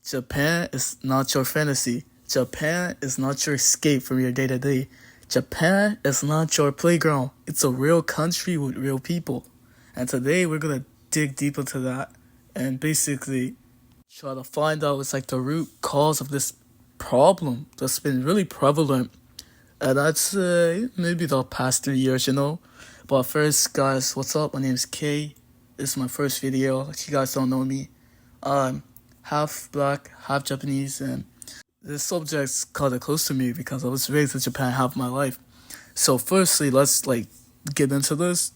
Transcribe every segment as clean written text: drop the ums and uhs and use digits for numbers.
Japan is not your fantasy. Japan is not your escape from your day to day. Japan is not your playground. It's a real country with real people. And today we're gonna dig deep into that and basically try to find out what's like the root cause of this problem that's been really prevalent. And I'd say maybe the past 3 years. But first, guys, what's up? My name is Kay. This is my first video. If you guys don't know me, I'm half black, half Japanese, and this subject's kind of close to me because I was raised in Japan half my life. So, firstly, let's get into this.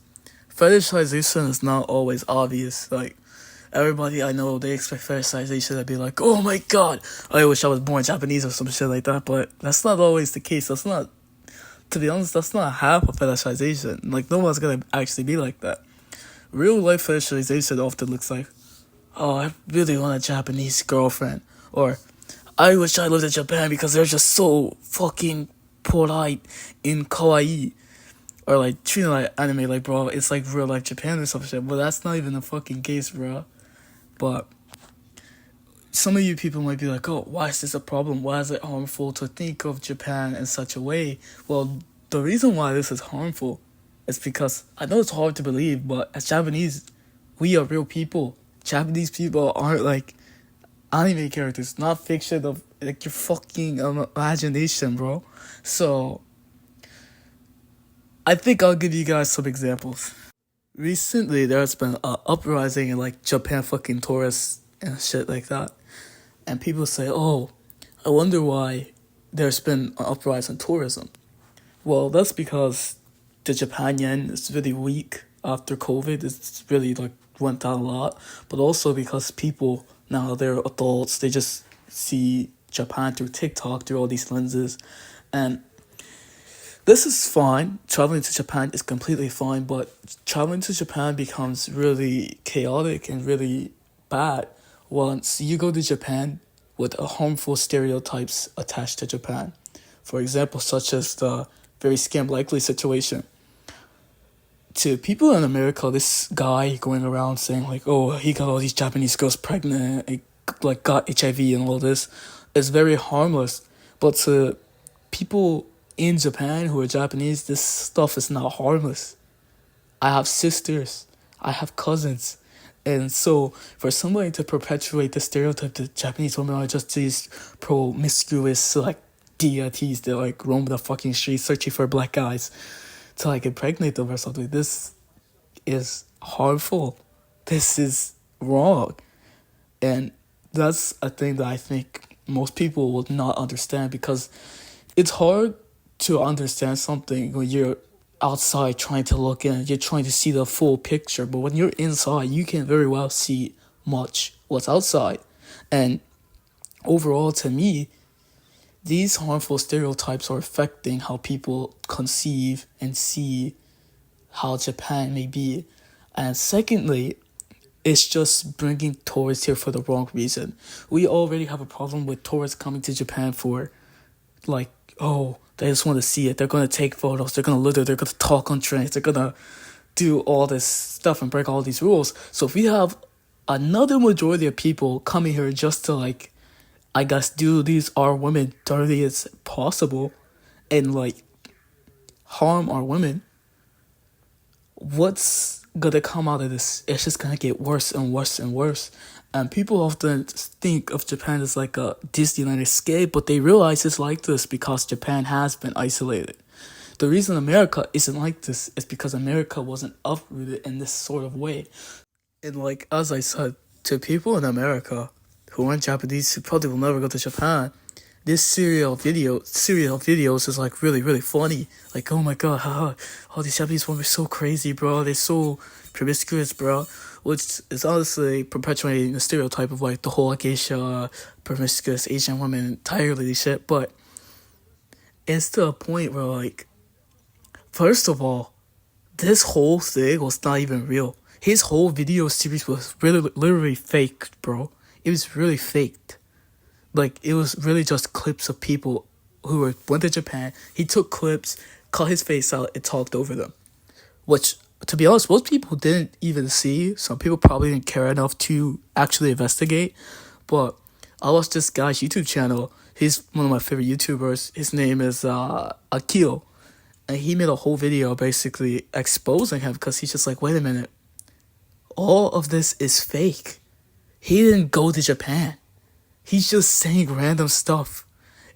Fetishization is not always obvious. Everybody I know, they expect fetishization to be like, oh my god, I wish I was born Japanese or some shit like that. But that's not always the case. To be honest, that's not half of fetishization. No one's gonna actually be like that. Real life fetishization often looks like, oh, I really want a Japanese girlfriend. Or, I wish I lived in Japan because they're just so fucking polite and kawaii. Or treating like anime bro, it's like real life Japan or some shit. But that's not even the fucking case, bro. But some of you people might be like, oh, why is this a problem? Why is it harmful to think of Japan in such a way? Well, the reason why this is harmful is because I know it's hard to believe, but as Japanese, we are real people. Japanese people aren't like anime characters, not fiction of your fucking imagination, bro. So, I think I'll give you guys some examples. Recently, there's been an uprising in Japan fucking tourists and shit like that. And people say, oh, I wonder why there's been an uprising in tourism. Well, that's because the Japan yen is really weak after COVID. It's really went down a lot. But also because people, now they're adults, they just see Japan through TikTok, through all these lenses. And this is fine. Traveling to Japan is completely fine, but traveling to Japan becomes really chaotic and really bad once you go to Japan with harmful stereotypes attached to Japan. For example, such as the very scam likely situation. To people in America, this guy going around saying oh, he got all these Japanese girls pregnant, he got HIV and all this, is very harmless. But to people in Japan who are Japanese, this stuff is not harmless. I have sisters, I have cousins, and so for somebody to perpetuate the stereotype that Japanese women are just these promiscuous deities that roam the fucking streets searching for black guys to impregnate them or something, this is harmful. This is wrong. And that's a thing that I think most people will not understand, because it's hard to understand something when you're outside trying to look in. You're trying to see the full picture. But when you're inside, you can very well see much what's outside. And overall, to me, these harmful stereotypes are affecting how people conceive and see how Japan may be. And secondly, it's just bringing tourists here for the wrong reason. We already have a problem with tourists coming to Japan for oh, they just want to see it. They're going to take photos. They're going to live there. They're going to talk on trains. They're going to do all this stuff and break all these rules. So if we have another majority of people coming here just to I guess do these our women dirty as possible and harm our women, what's gonna come out of this? It's just gonna get worse and worse and worse. And people often think of Japan as a Disneyland escape, but they realize it's like this because Japan has been isolated. The reason America isn't like this is because America wasn't uprooted in this sort of way. And as I said, to people in America who aren't Japanese, who probably will never go to Japan, this serial videos is really, really funny. Oh my god, haha, all these Japanese women are so crazy, bro. They're so promiscuous, bro. Which is honestly perpetuating the stereotype of the whole geisha, promiscuous Asian women entirely shit. But it's to a point where first of all, this whole thing was not even real. His whole video series was really literally fake, bro. It was really faked. It was really just clips of people who went to Japan. He took clips, cut his face out, and talked over them. Which, to be honest, most people didn't even see. Some people probably didn't care enough to actually investigate. But I watched this guy's YouTube channel. He's one of my favorite YouTubers. His name is Akio. And he made a whole video basically exposing him because he's just like, wait a minute. All of this is fake. He didn't go to Japan. He's just saying random stuff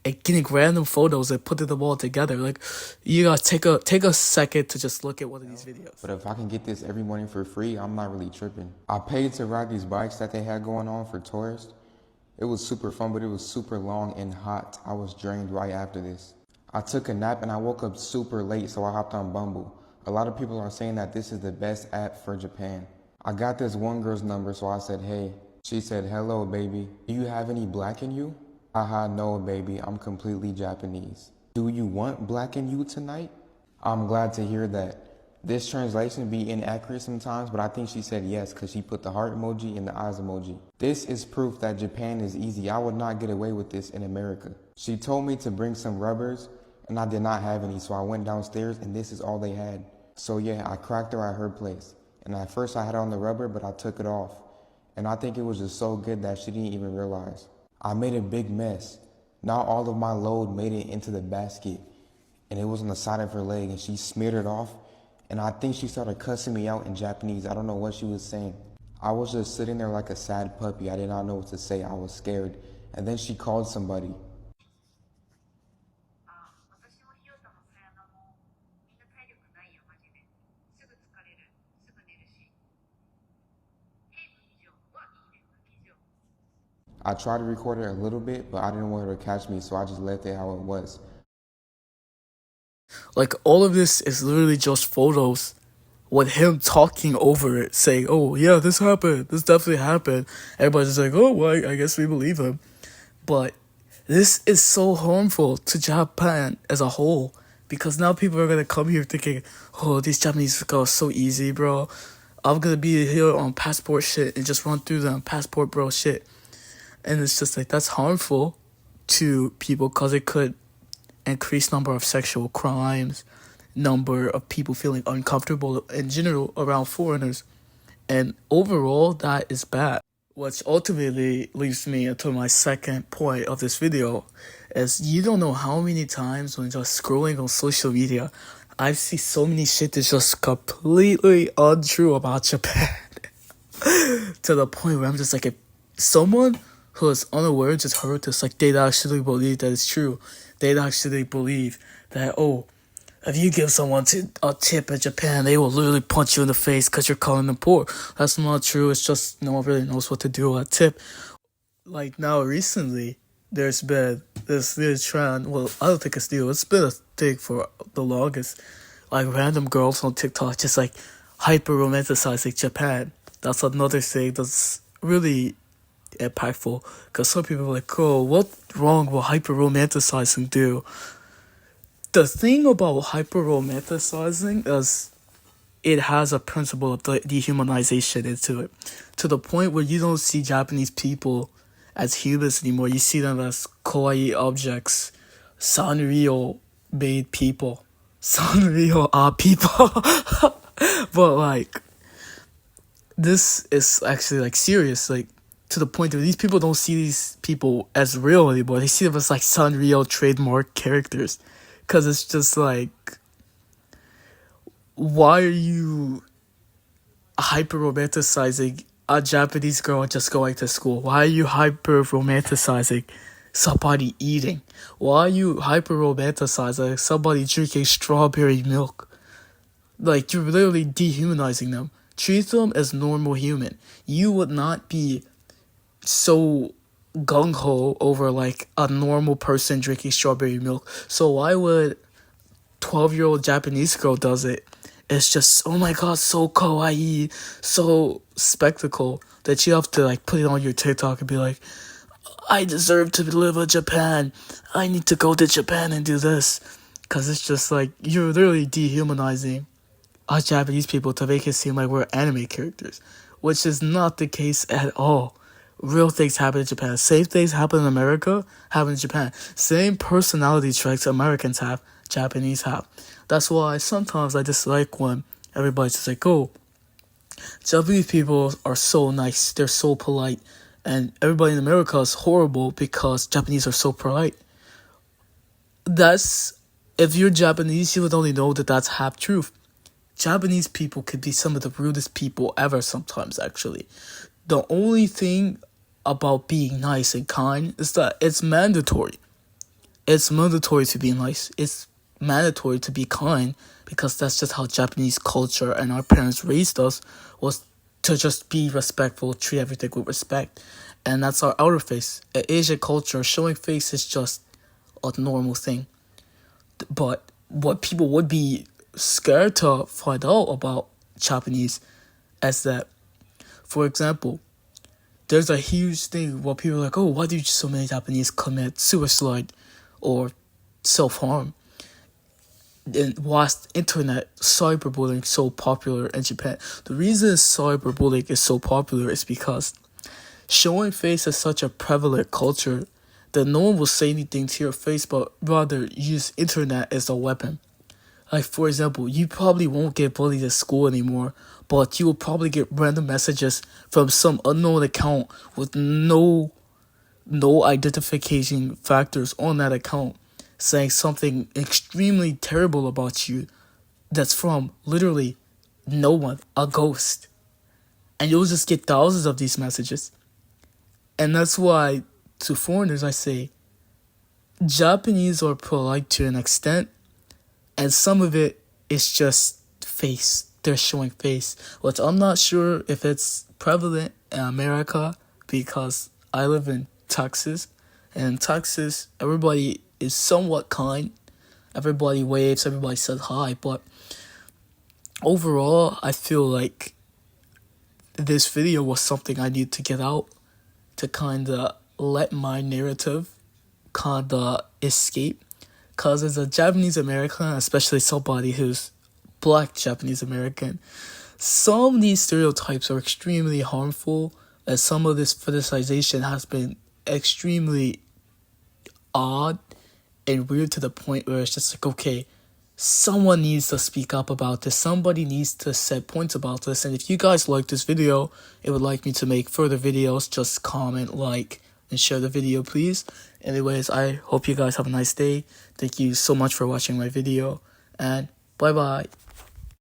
and getting random photos and putting them all together. Like, you gotta take a second to just look at one of these videos. But if I can get this every morning for free, I'm not really tripping. I paid to ride these bikes that they had going on for tourists. It was super fun, but it was super long and hot. I was drained right after this. I took a nap and I woke up super late, so I hopped on Bumble. A lot of people are saying that this is the best app for Japan. I got this one girl's number, so I said, hey. She said, hello, baby. Do you have any black in you? Haha, no, baby. I'm completely Japanese. Do you want black in you tonight? I'm glad to hear that. This translation be inaccurate sometimes, but I think she said yes because she put the heart emoji and the eyes emoji. This is proof that Japan is easy. I would not get away with this in America. She told me to bring some rubbers, and I did not have any, so I went downstairs, and this is all they had. So yeah, I cracked her at her place. And at first I had on the rubber, but I took it off. And I think it was just so good that she didn't even realize. I made a big mess. Not all of my load made it into the basket. And it was on the side of her leg, and she smeared it off. And I think she started cussing me out in Japanese. I don't know what she was saying. I was just sitting there like a sad puppy. I did not know what to say. I was scared. And then she called somebody. I tried to record it a little bit, but I didn't want her to catch me, so I just left it how it was. Like, all of this is literally just photos with him talking over it, saying, oh, yeah, this happened. This definitely happened. Everybody's just like, oh, well, I guess we believe him. But this is so harmful to Japan as a whole because now people are going to come here thinking, oh, these Japanese girls are so easy, bro. I'm going to be here on passport shit and just run through them passport bro shit. And it's just like, that's harmful to people because it could increase number of sexual crimes, number of people feeling uncomfortable in general around foreigners. And overall, that is bad. Which ultimately leads me into my second point of this video, is you don't know how many times when just scrolling on social media, I see so many shit that's just completely untrue about Japan. To the point where I'm just like, if someone who is unaware just heard this, like, they'd actually believe that it's true. They'd actually believe that, oh, if you give someone a tip in Japan, they will literally punch you in the face because you're calling them poor. That's not true. It's just no one really knows what to do with a tip. Like, now recently, there's been this new trend. Well, I don't think it's new. It's been a thing for the longest. Like, random girls on TikTok just, like, hyper-romanticizing Japan. That's another thing that's really impactful, because some people are like, oh, what's wrong with hyper-romanticizing do? The thing about hyper-romanticizing is it has a principle of dehumanization into it, to the point where you don't see Japanese people as humans anymore. You see them as kawaii objects, Sanrio made people. Sanrio are people. But like, this is actually like serious, like, to the point where these people don't see these people as real anymore. They see them as like Sanrio trademark characters. Because it's just like, why are you hyper-romanticizing a Japanese girl just going to school? Why are you hyper-romanticizing somebody eating? Why are you hyper-romanticizing somebody drinking strawberry milk? Like, you're literally dehumanizing them. Treat them as normal human. You would not be so gung-ho over like a normal person drinking strawberry milk. So why would 12-year-old Japanese girl does it? It's just, oh my god, so kawaii, so spectacle, that you have to like put it on your TikTok and be like, I deserve to live in Japan. I need to go to Japan and do this. Because it's just like, you're literally dehumanizing us Japanese people to make it seem like we're anime characters, which is not the case at all. Real things happen in Japan. Same things happen in America, happen in Japan. Same personality traits Americans have, Japanese have. That's why sometimes I dislike when everybody's just like, oh, Japanese people are so nice, they're so polite, and everybody in America is horrible because Japanese are so polite. If you're Japanese, you would only know that that's half truth. Japanese people could be some of the rudest people ever sometimes, actually. The only thing about being nice and kind is that it's mandatory. It's mandatory to be nice. It's mandatory to be kind because that's just how Japanese culture and our parents raised us, was to just be respectful, treat everything with respect. And that's our outer face. In Asian culture, showing face is just a normal thing. But what people would be scared to find out about Japanese is that, for example, there's a huge thing where people are like, oh, why do so many Japanese commit suicide or self-harm? And whilst internet cyberbullying is so popular in Japan, the reason cyberbullying is so popular is because showing face is such a prevalent culture that no one will say anything to your face, but rather use internet as a weapon. Like, for example, you probably won't get bullied at school anymore, but you will probably get random messages from some unknown account with no identification factors on that account saying something extremely terrible about you that's from literally no one, a ghost. And you'll just get thousands of these messages. And that's why, to foreigners, I say, Japanese are polite to an extent, and some of it is just face. They're showing face, which I'm not sure if it's prevalent in America, because I live in Texas, and in Texas, everybody is somewhat kind. Everybody waves, everybody says hi, but overall, I feel like this video was something I need to get out to kind of let my narrative kind of escape. Because as a Japanese American, especially somebody who's black Japanese American, some of these stereotypes are extremely harmful, and some of this fetishization has been extremely odd and weird to the point where it's just like, okay, someone needs to speak up about this. Somebody needs to set points about this. And if you guys like this video and would like me to make further videos, just comment, like, and share the video, please. Anyways, I hope you guys have a nice day. Thank you so much for watching my video, and bye-bye.